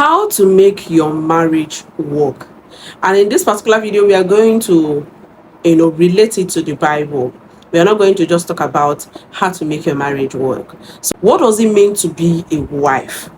How to make your marriage work. And in this particular video, we are going to relate it to the Bible. We are not going to just talk about how to make your marriage work. So what does it mean to be a wife?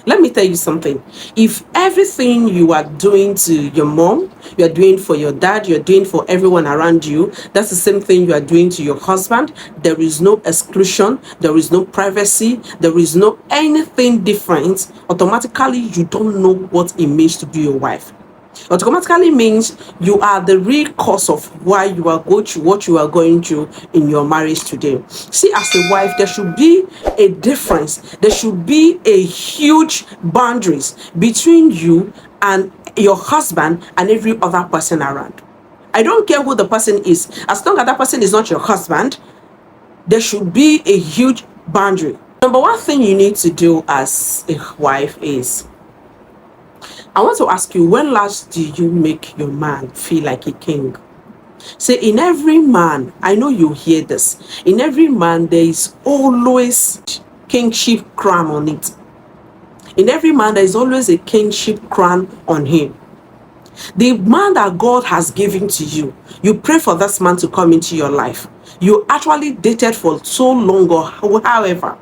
Let me tell you something. If everything you are doing to your mom, you are doing for your dad, you're doing for everyone around you, that's the same thing you are doing to your husband. There is no exclusion, there is no privacy, there is no anything different. Automatically, you don't know what it means to be a wife. Automatically means you are the real cause of why you are going through what you are going through in your marriage today. See, as a wife, there should be a difference. There should be a huge boundaries between you and your husband and every other person around. I don't care who the person is. As long as that person is not your husband, there should be a huge boundary. Number one thing you need to do as a wife is, I want to ask you, when last did you make your man feel like a king? Say, in every man, I know you hear this, in every man there is always kingship crown on it. In every man there is always a kingship crown on him. The man that God has given to you, you pray for this man to come into your life. You actually dated for so long or however,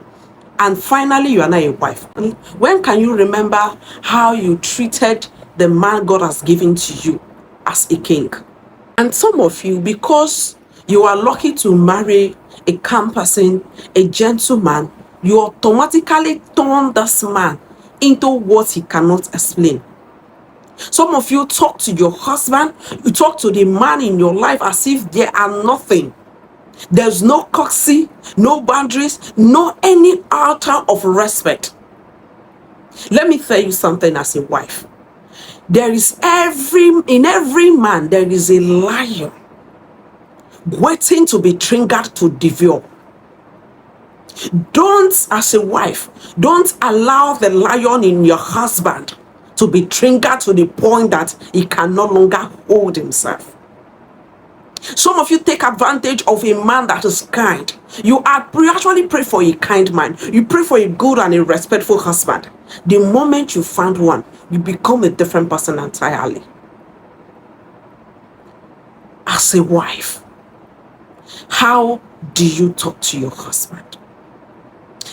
and finally you are now a wife. When can you remember how you treated the man God has given to you as a king? And some of you, because you are lucky to marry a calm person, a gentleman, you automatically turn this man into what he cannot explain. Some of you talk to your husband, you talk to the man in your life as if there are nothing. There's no courtesy, no boundaries, no any altar of respect. Let me tell you something as a wife. There is in every man, there is a lion waiting to be triggered to devour. Don't, as a wife, don't allow the lion in your husband to be triggered to the point that he can no longer hold himself. Some of you take advantage of a man that is kind. You actually pray for a kind man. You pray for a good and a respectful husband. The moment you find one, you become a different person entirely. As a wife, how do you talk to your husband?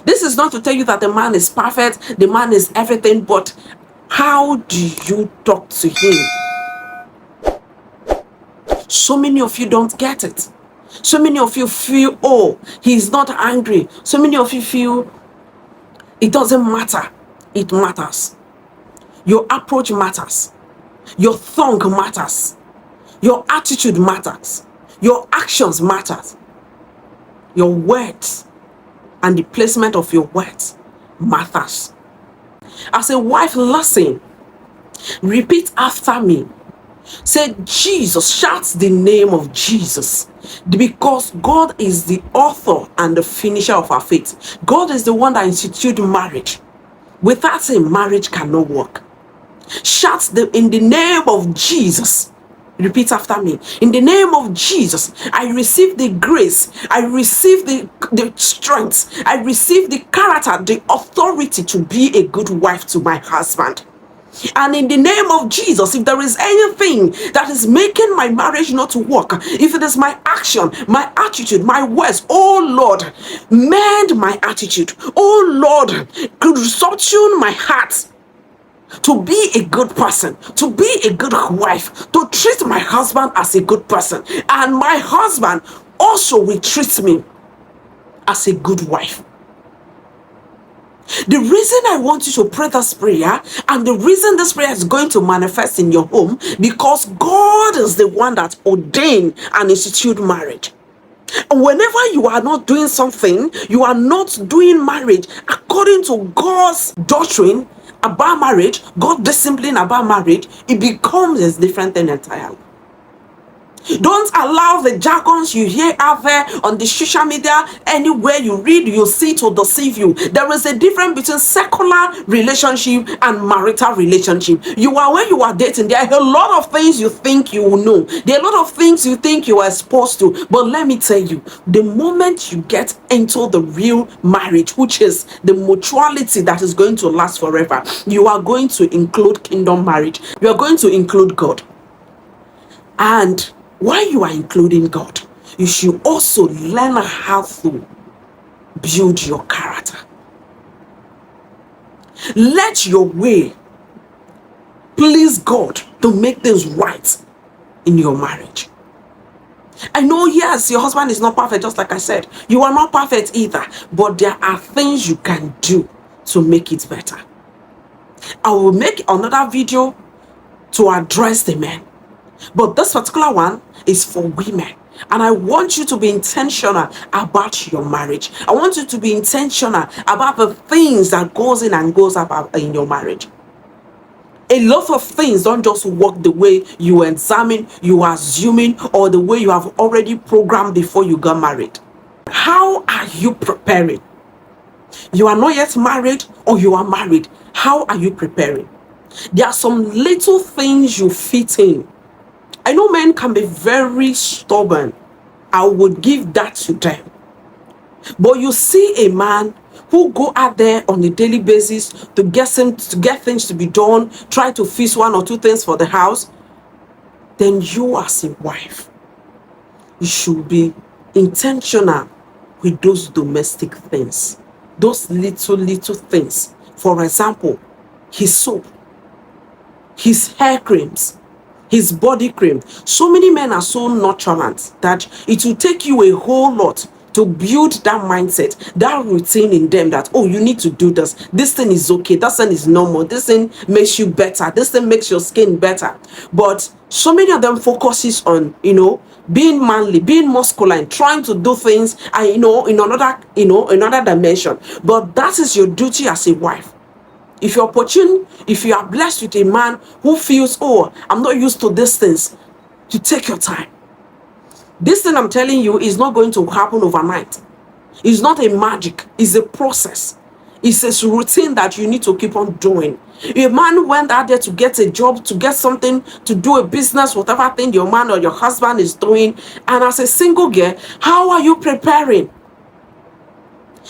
This is not to tell you that the man is perfect, the man is everything, but how do you talk to him? So many of you don't get it. So many of you feel, oh, he's not angry. So many of you feel it doesn't matter. It matters. Your approach matters. Your tongue matters. Your attitude matters. Your actions matters. Your words and the placement of your words matters. As a wife, listen. Repeat after me. Say, Jesus. Shout the name of Jesus, because God is the author and the finisher of our faith. God is the one that instituted marriage. Without him, marriage cannot work. Shout in the name of Jesus. Repeat after me. In the name of Jesus, I receive the grace, I receive the strength, I receive the character, the authority to be a good wife to my husband. And in the name of Jesus, if there is anything that is making my marriage not to work, if it is my action, my attitude, my words, oh Lord, mend my attitude. Oh Lord, could subtune my heart to be a good person, to be a good wife, to treat my husband as a good person, and my husband also will treat me as a good wife. The reason I want you to pray this prayer, and the reason this prayer is going to manifest in your home, because God is the one that ordained and instituted marriage. And whenever you are not doing something, you are not doing marriage according to God's doctrine about marriage, God's discipline about marriage, it becomes a different thing entirely. Don't allow the jargons you hear out there on the social media, anywhere you read, you see, to deceive you. There is a difference between secular relationship and marital relationship. When you are dating, there are a lot of things you think you know. There are a lot of things you think you are exposed to. But let me tell you, the moment you get into the real marriage, which is the mutuality that is going to last forever, you are going to include kingdom marriage. You are going to include God. And while you are including God, you should also learn how to build your character. Let your way please God to make things right in your marriage. I know, yes, your husband is not perfect, just like I said. You are not perfect either, but there are things you can do to make it better. I will make another video to address the men, but this particular one is for women. And I want you to be intentional about your marriage. I want you to be intentional about the things that goes in and goes out in your marriage. A lot of things don't just work the way you examine, you are assuming, or the way you have already programmed before you got married. How are you preparing? You are not yet married, or you are married. How are you preparing? There are some little things you fit in. I know men can be very stubborn. I would give that to them. But you see a man who go out there on a daily basis to get things to be done, try to fix one or two things for the house, then you as a wife, you should be intentional with those domestic things, those little things. For example, his soap, his hair creams, his body cream. So many men are so nonchalant that it will take you a whole lot to build that mindset, that routine in them, that, oh, you need to do this. This thing is okay. That thing is normal. This thing makes you better. This thing makes your skin better. But so many of them focuses on, being manly, being masculine, trying to do things, in another dimension. But that is your duty as a wife. If you're opportune, if you are blessed with a man who feels, oh, I'm not used to these things, you take your time. This thing I'm telling you is not going to happen overnight. It's not a magic. It's a process. It's a routine that you need to keep on doing. A man went out there to get a job, to get something, to do a business, whatever thing your man or your husband is doing. And as a single girl, how are you preparing?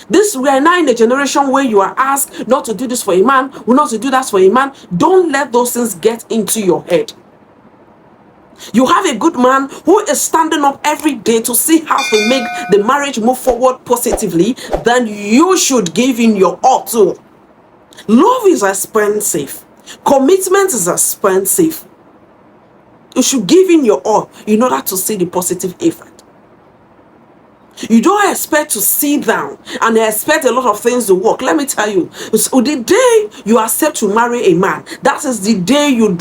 We are now in a generation where you are asked not to do this for a man, not to do that for a man. Don't let those things get into your head. You have a good man who is standing up every day to see how to make the marriage move forward positively, then you should give in your all to. Love is expensive. Commitment is expensive. You should give in your all in order to see the positive effect. You don't expect to sit down and expect a lot of things to work. Let me tell you, so the day you accept to marry a man, that is the day you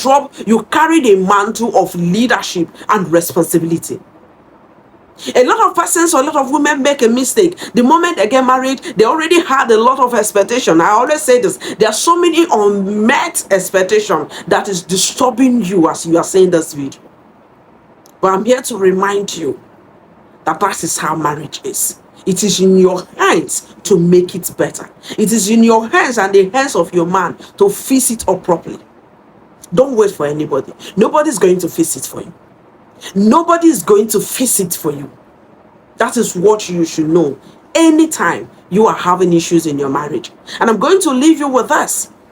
carry the mantle of leadership and responsibility. A lot of persons or a lot of women make a mistake. The moment they get married, they already had a lot of expectation. I always say this. There are so many unmet expectations that is disturbing you as you are saying this video. But I'm here to remind you that is how marriage is. It is in your hands to make it better. It is in your hands and the hands of your man to fix it up properly. Don't wait for anybody. Nobody's going to fix it for you. Nobody is going to fix it for you. That is what you should know anytime you are having issues in your marriage. And I'm going to leave you with this.